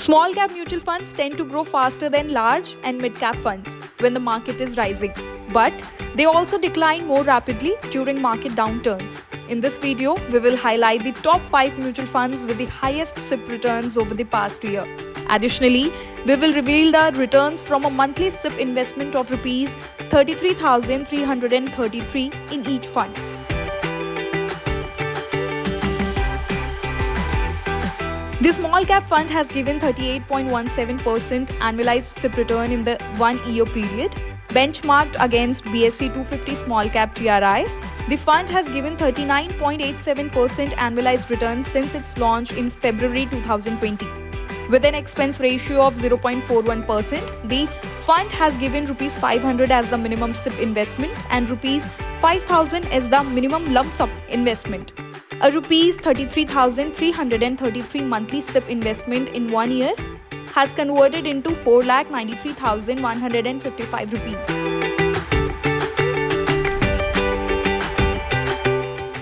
Small cap mutual funds tend to grow faster than large and mid cap funds when the market is rising, but they also decline more rapidly during market downturns. In this video, we will highlight the top 5 mutual funds with the highest SIP returns over the past year. Additionally, we will reveal the returns from a monthly SIP investment of Rs 33,333 in each fund. The small cap fund has given 38.17% annualized SIP return in the 1 year period. Benchmarked against BSE 250 small cap TRI, the fund has given 39.87% annualized return since its launch in February 2020. With an expense ratio of 0.41%, the fund has given Rs 500 as the minimum SIP investment and Rs 5,000 as the minimum lump sum investment. A Rs 33,333 monthly SIP investment in 1 year has converted into 4,93,155 rupees.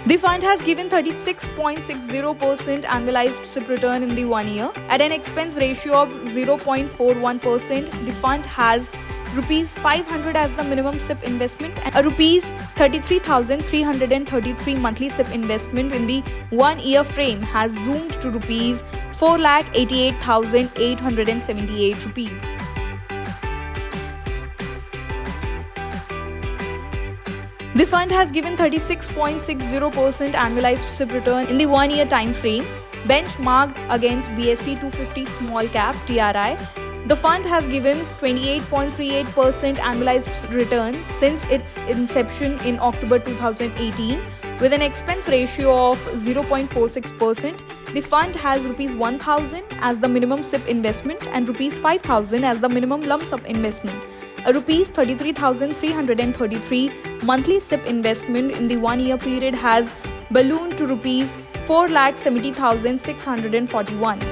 The fund has given 36.60% annualized SIP return in the 1 year. At an expense ratio of 0.41%, the fund has Rs 500 as the minimum SIP investment and a Rs 33,333 monthly SIP investment in the 1 year frame has zoomed to Rs 4,88,878 rupees. The fund has given 36.60% annualized SIP return in the 1 year time frame. Benchmarked against BSE 250 small cap TRI, the fund has given 28.38% annualized return since its inception in October 2018. With an expense ratio of 0.46%, the fund has Rs 1,000 as the minimum SIP investment and Rs 5,000 as the minimum lump sum investment. A Rs 33,333 monthly SIP investment in the 1 year period has ballooned to Rs 4,70,641.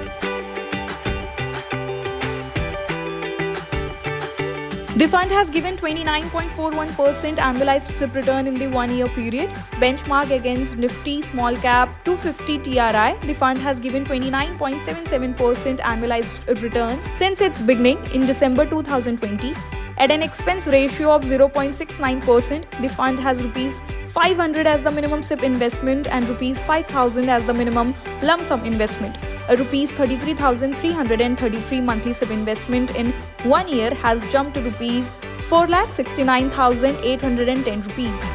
The fund has given 29.41% annualized SIP return in the 1 year period. Benchmark against Nifty Small Cap 250 TRI, the fund has given 29.77% annualized return since its beginning in December 2020. At an expense ratio of 0.69%, the fund has Rs 500 as the minimum SIP investment and Rs 5,000 as the minimum lump sum investment. A Rs 33,333 monthly SIP investment in 1 year has jumped to Rs 4,69,810 rupees.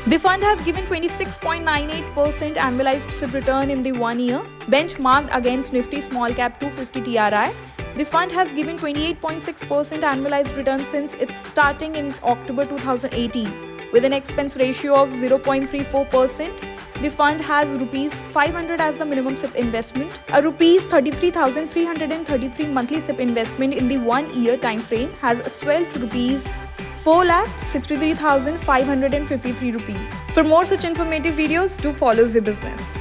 The fund has given 26.98% annualized SIP return in the 1 year. Benchmarked against Nifty Small Cap 250 TRI, the fund has given 28.6% annualized return since its starting in October 2018. With an expense ratio of 0.34%, the fund has Rs 500 as the minimum SIP investment. A Rs 33,333 monthly SIP investment in the 1 year time frame has swelled to Rs 4,63,553 rupees. For more such informative videos, do follow Zee Business.